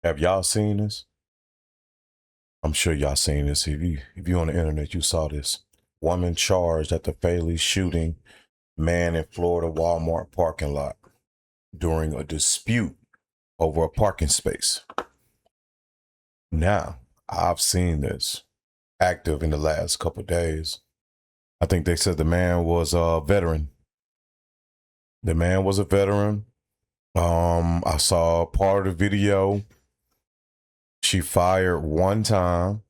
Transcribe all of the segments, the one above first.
Have y'all seen this? I'm sure y'all seen this. If you on the internet, you saw this. Woman charged at the fatally shooting man in Florida Walmart parking lot during a dispute over a parking space. Now, I've seen this active in the last couple of days. I think they said the man was a veteran. The man was a veteran. I saw part of the video. She fired one time,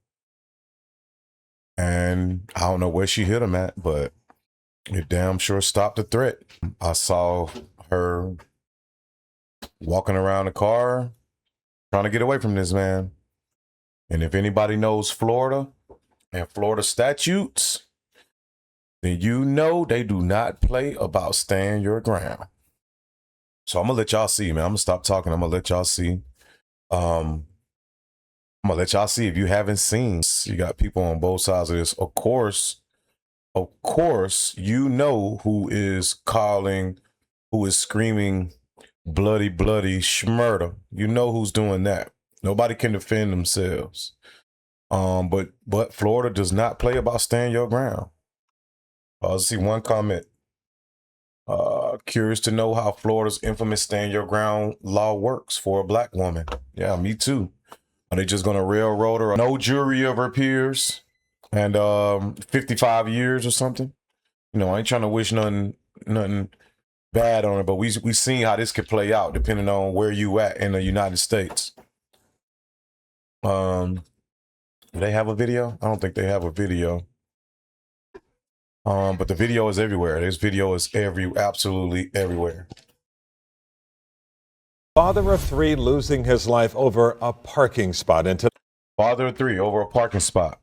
and I don't know where she hit him at, but it damn sure stopped the threat. I saw her walking around the car trying to get away from this man. And if anybody knows Florida and Florida statutes, then you know they do not play about stand your ground. So I'm gonna let y'all see, man. I'm gonna stop talking. I'm gonna let y'all see. I'm gonna let y'all see if you haven't seen. You got people on both sides of this. Of course, you know who is screaming bloody, bloody schmurder. You know who's doing that. Nobody can defend themselves. But Florida does not play about stand your ground. I see one comment. Curious to know how Florida's infamous stand your ground law works for a black woman. Yeah, me too. Are they just gonna railroad her? No jury of her peers and 55 years or something? You know, I ain't trying to wish nothing bad on her, but we seen how this could play out depending on where you at in the United States. Do they have a video? I don't think they have a video. But the video is everywhere. This video is absolutely everywhere. Father of three losing his life over a parking spot. Father of three over a parking spot.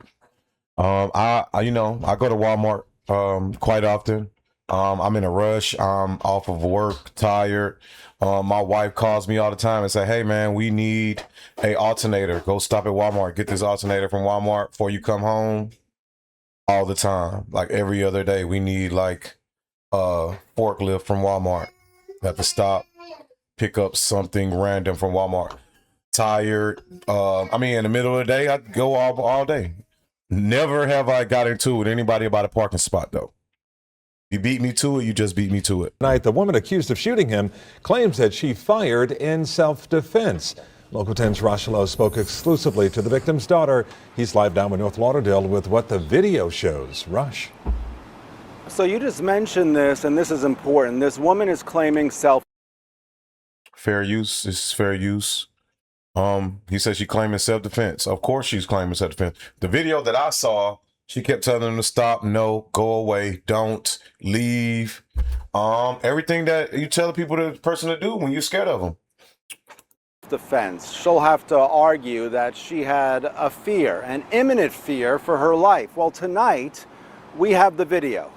I go to Walmart quite often. I'm in a rush. I'm off of work, tired. My wife calls me all the time and say, "Hey man, we need a alternator. Go stop at Walmart. Get this alternator from Walmart before you come home." All the time, like every other day, we need like a forklift from Walmart. Have to stop, pick up something random from Walmart. Tired. In the middle of the day, I go all day. Never have I got into it with anybody about a parking spot though. You beat me to it, you just beat me to it. Tonight, the woman accused of shooting him claims that she fired in self-defense. Local 10's Rochelle spoke exclusively to the victim's daughter. He's live down in North Lauderdale with what the video shows. Rush. So you just mentioned this, and this is important. This woman is claiming fair use. This is fair use. He said she claiming self-defense. Of course she's claiming self-defense. The video that I saw, she kept telling them to stop, no, go away, don't, leave. Everything that you tell the person to do when you're scared of them. defense. She'll have to argue that she had a fear, an imminent fear for her life. Well, tonight we have the video.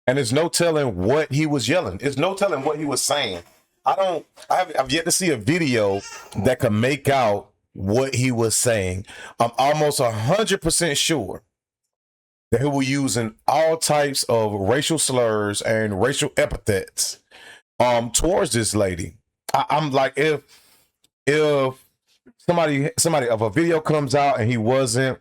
And there's no telling what he was yelling. There's no telling what he was saying. I've yet to see a video that can make out what he was saying. I'm almost 100% sure that he was using all types of racial slurs and racial epithets towards this lady. I'm like, if somebody if a video comes out and he wasn't,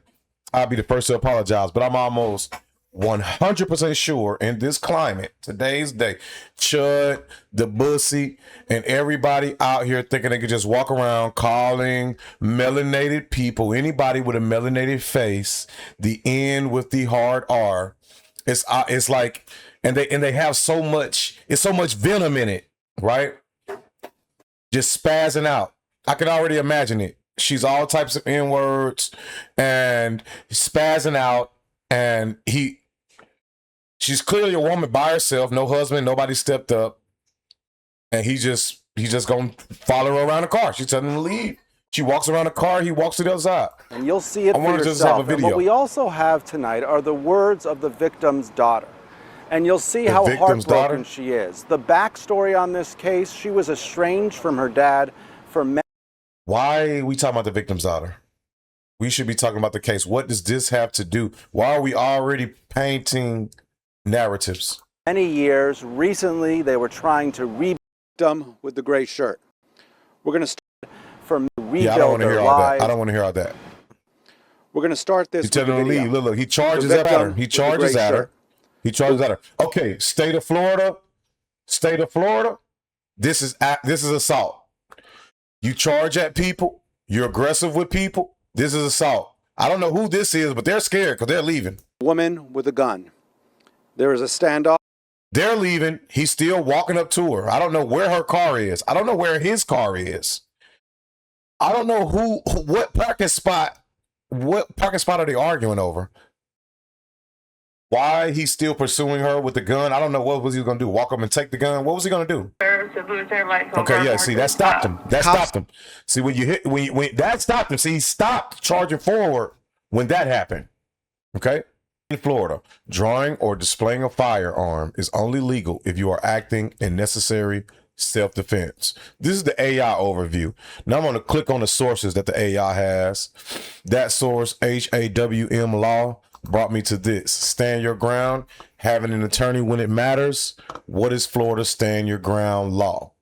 I'll be the first to apologize. But I'm almost 100% sure in this climate, today's day, Chud, the Bussy, and everybody out here thinking they could just walk around calling melanated people, anybody with a melanated face, the N with the hard R. It's like, and they have so much venom in it, right? Just spazzing out. I can already imagine it. She's all types of N-words and spazzing out, and she's clearly a woman by herself, no husband, nobody stepped up, and he's just gonna follow her around the car. She's telling him to leave. She walks around the car, he walks to the other side. And you'll see it for yourself. And what we also have tonight are the words of the victim's daughter. And you'll see how heartbroken she is. The backstory on this case, she was estranged from her dad for many. Why are we talking about the victim's daughter? We should be talking about the case. What does this have to do? Why are we already painting narratives? Many years. Recently, they were trying to rebuild them with the gray shirt. We're going to start from rebuild their lives. I don't want to hear all that. We're going to start this. He's telling him to leave. Look, he charges at her. He charges at her. He charges at her. Okay, state of Florida. This is assault. You charge at people. You're aggressive with people. This is assault. I don't know who this is, but they're scared because they're leaving. Woman with a gun. There is a standoff. They're leaving. He's still walking up to her. I don't know where her car is. I don't know where his car is. I don't know what parking spot are they arguing over? Why he's still pursuing her with the gun? I don't know what was he going to do. Walk up and take the gun? What was he going to do? Okay, yeah. See, that stopped him. See, when that stopped him. See, he stopped charging forward when that happened. Okay. In Florida, drawing or displaying a firearm is only legal if you are acting in necessary self-defense. This is the AI overview. Now I'm going to click on the sources that the AI has. That source, HAWM Law, brought me to this. Stand your ground, having an attorney when it matters. What is Florida's stand your ground law?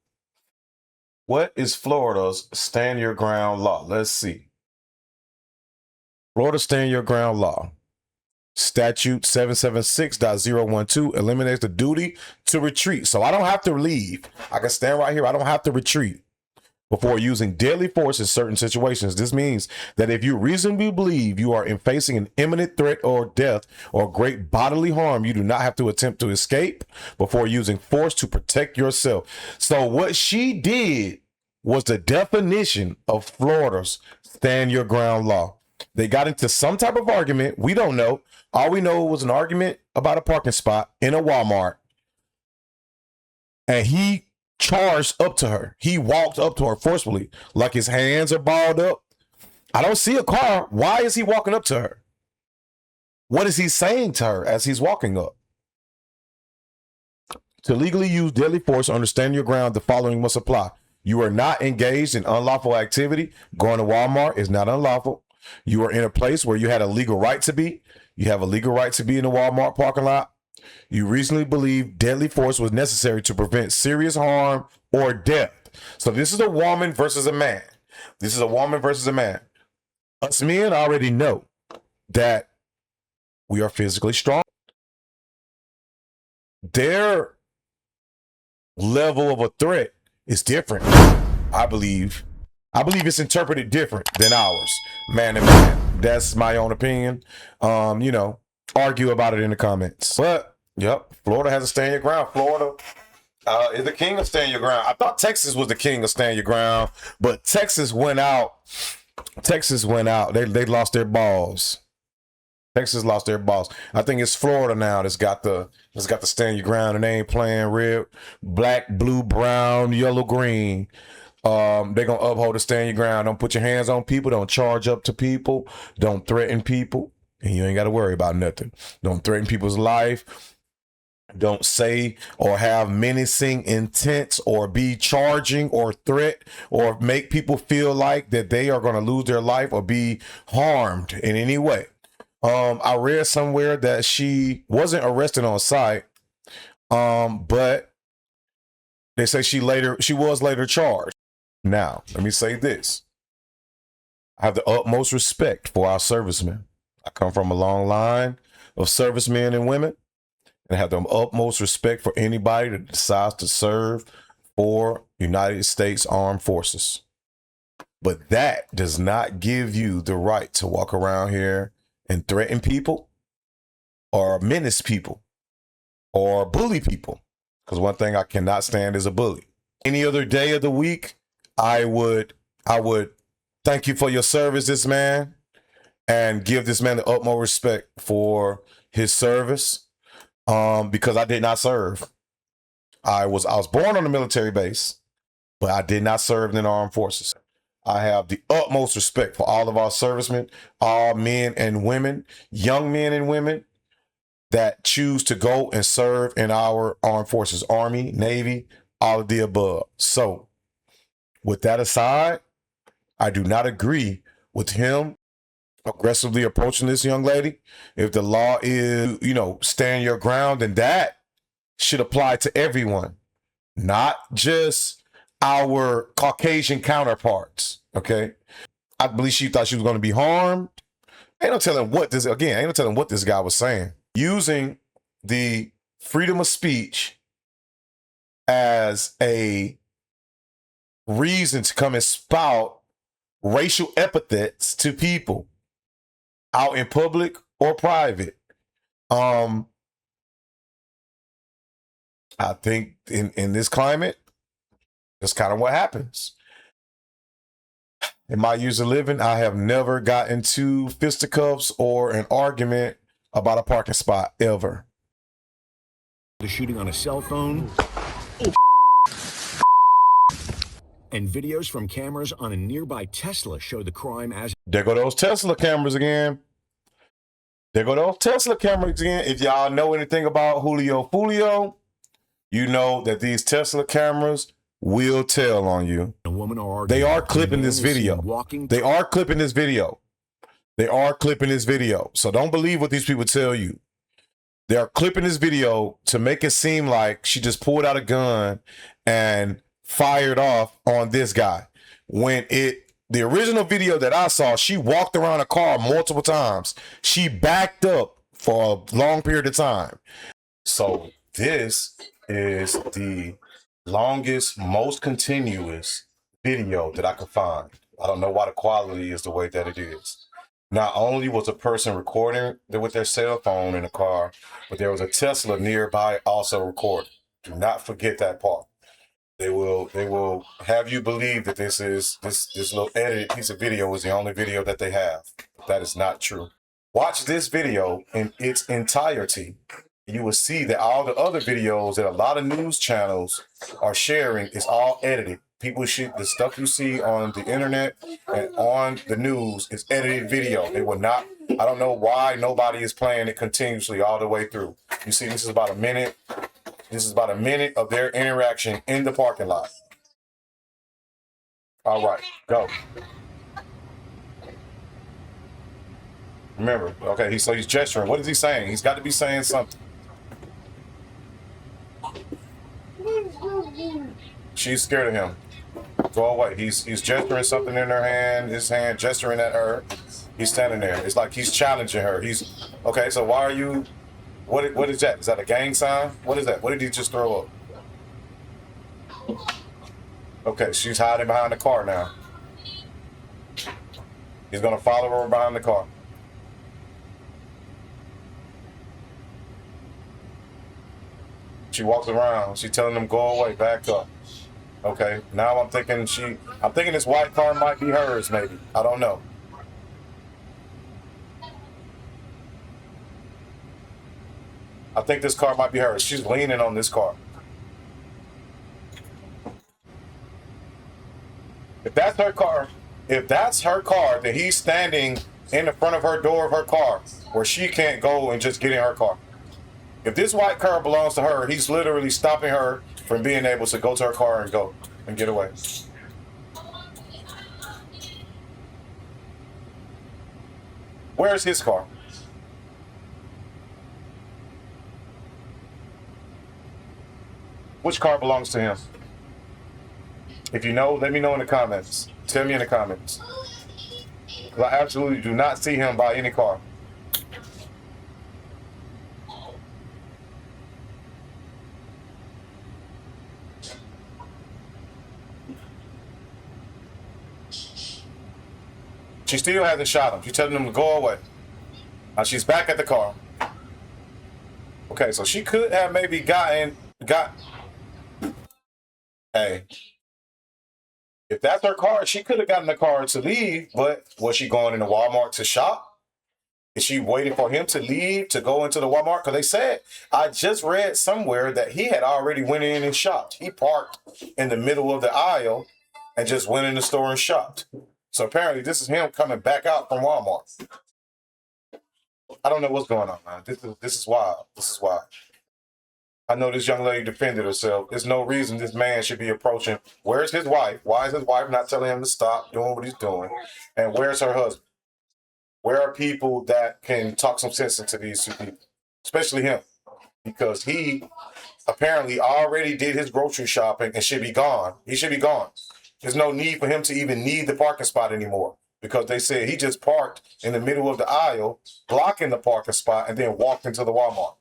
What is Florida's stand your ground law? Let's see. Florida stand your ground law. Statute 776.012 eliminates the duty to retreat. So I don't have to leave. I can stand right here. I don't have to retreat before using deadly force in certain situations. This means that if you reasonably believe you are facing an imminent threat or death or great bodily harm, you do not have to attempt to escape before using force to protect yourself. So what she did was the definition of Florida's stand your ground law. They got into some type of argument. We don't know. All we know was an argument about a parking spot in a Walmart. And he charged up to her. He walked up to her forcefully, like his hands are balled up. I don't see a car. Why is he walking up to her? What is he saying to her as he's walking up? To legally use deadly force or understand your ground, the following must apply. You are not engaged in unlawful activity. Going to Walmart is not unlawful. You are in a place where you had a legal right to be. You have a legal right to be in the Walmart parking lot. You reasonably believe deadly force was necessary to prevent serious harm or death. So this is a woman versus a man. This is a woman versus a man. Us men already know that we are physically strong. Their level of a threat is different. I believe it's interpreted different than ours, man to man. That's my own opinion. Argue about it in the comments. But, yep, Florida has a stand your ground. Florida is the king of stand your ground. I thought Texas was the king of stand your ground, but Texas went out. They lost their balls. Texas lost their balls. I think it's Florida now that's got the stand your ground, and they ain't playing red, black, blue, brown, yellow, green. They're gonna uphold the stand your ground. Don't put your hands on people. Don't charge up to people. Don't threaten people, and you ain't got to worry about nothing. Don't threaten people's life. Don't say or have menacing intents or be charging or threat or make people feel like that they are going to lose their life or be harmed in any way. I read somewhere that she wasn't arrested on site, but they say she was later charged. Now, let me say this. I have the utmost respect for our servicemen. I come from a long line of servicemen and women, and I have the utmost respect for anybody that decides to serve for United States Armed Forces. But that does not give you the right to walk around here and threaten people or menace people or bully people. Because one thing I cannot stand is a bully. Any other day of the week, I would thank you for your service, this man, and give this man the utmost respect for his service, because I did not serve. I was born on a military base, but I did not serve in the armed forces. I have the utmost respect for all of our servicemen, all men and women, young men and women that choose to go and serve in our armed forces, Army, Navy, all of the above. So, with that aside, I do not agree with him aggressively approaching this young lady. If the law is, stand your ground, then that should apply to everyone, not just our Caucasian counterparts. Okay. I believe she thought she was going to be harmed. Ain't no telling what this guy was saying. Using the freedom of speech as a reason to come and spout racial epithets to people out in public or private. I think in this climate, that's kind of what happens. In my years of living, I have never got into fisticuffs or an argument about a parking spot ever. The shooting on a cell phone. And videos from cameras on a nearby Tesla show the crime as... There go those Tesla cameras again. If y'all know anything about Julio Fulio, you know that these Tesla cameras will tell on you. They are clipping this video. So don't believe what these people tell you. They are clipping this video to make it seem like she just pulled out a gun and fired off on this guy. The original video that I saw, she walked around a car multiple times. She backed up for a long period of time. So this is the longest, most continuous video that I could find. I don't know why the quality is the way that it is. Not only was a person recording with their cell phone in the car, but there was a Tesla nearby also recording. Do not forget that part. They will have you believe that this little edited piece of video is the only video that they have. That is not true. Watch this video in its entirety. You will see that all the other videos that a lot of news channels are sharing is all edited. The stuff you see on the internet and on the news is edited video. They will not, I don't know why nobody is playing it continuously all the way through. You see, this is about a minute. This is about a minute of their interaction in the parking lot. All right, go. Remember, okay, he's gesturing. What is he saying? He's got to be saying something. She's scared of him. Go away. He's gesturing something in her hand, his hand gesturing at her. He's standing there. It's like he's challenging her. Okay, so why are you... What is that? Is that a gang sign? What is that? What did he just throw up? Okay, she's hiding behind the car now. He's gonna follow her behind the car. She walks around. She's telling them, go away, back up. Okay, now I'm thinking this white car might be hers, maybe. I don't know. I think this car might be hers. She's leaning on this car. If that's her car, then he's standing in the front of her door of her car where she can't go and just get in her car. If this white car belongs to her, he's literally stopping her from being able to go to her car and go and get away. Where's his car? Which car belongs to him? If you know, let me know in the comments. Tell me in the comments. I absolutely do not see him buy any car. She still hasn't shot him. She's telling him to go away. Now she's back at the car. Okay, so she could have maybe got. Hey, if that's her car, she could have gotten the car to leave, but was she going into Walmart to shop? Is she waiting for him to leave to go into the Walmart? Because they said, I just read somewhere that he had already went in and shopped. He parked in the middle of the aisle and just went in the store and shopped. So apparently this is him coming back out from Walmart. I don't know what's going on, man. This is wild. This is wild. I know this young lady defended herself. There's no reason this man should be approaching. Where's his wife? Why is his wife not telling him to stop doing what he's doing? And where's her husband? Where are people that can talk some sense into these two people? Especially him. Because he apparently already did his grocery shopping and should be gone. He should be gone. There's no need for him to even need the parking spot anymore because they said he just parked in the middle of the aisle, blocking the parking spot, and then walked into the Walmart.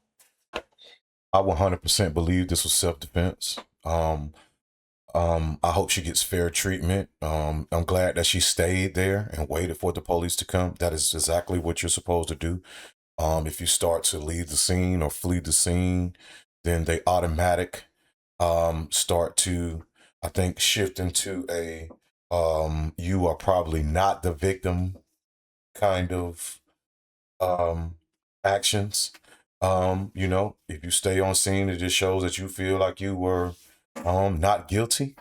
I 100% believe this was self-defense. I hope she gets fair treatment. I'm glad that she stayed there and waited for the police to come. That is exactly what you're supposed to do. If you start to leave the scene or flee the scene, then they automatic start to, I think, shift into a you are probably not the victim kind of actions. You know, if you stay on scene, it just shows that you feel like you were not guilty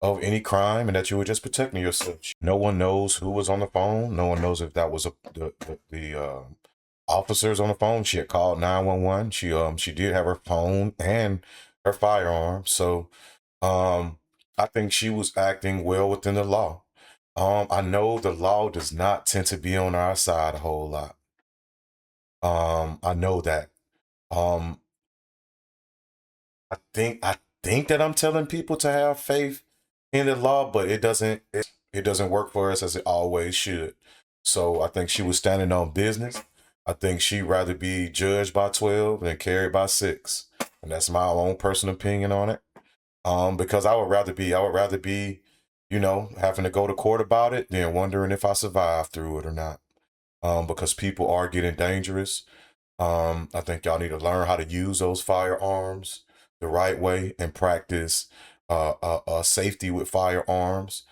of any crime and that you were just protecting yourself. No one knows who was on the phone. No one knows if that was the officers on the phone. She had called 911. She did have her phone and her firearm. So I think she was acting well within the law. I know the law does not tend to be on our side a whole lot. I know that. I think that I'm telling people to have faith in the law, but it doesn't work for us as it always should. So I think she was standing on business. I think she'd rather be judged by 12 than carried by 6. And that's my own personal opinion on it. Because I would rather be, you know, having to go to court about it than wondering if I survived through it or not. Because people are getting dangerous. I think y'all need to learn how to use those firearms the right way and practice safety with firearms.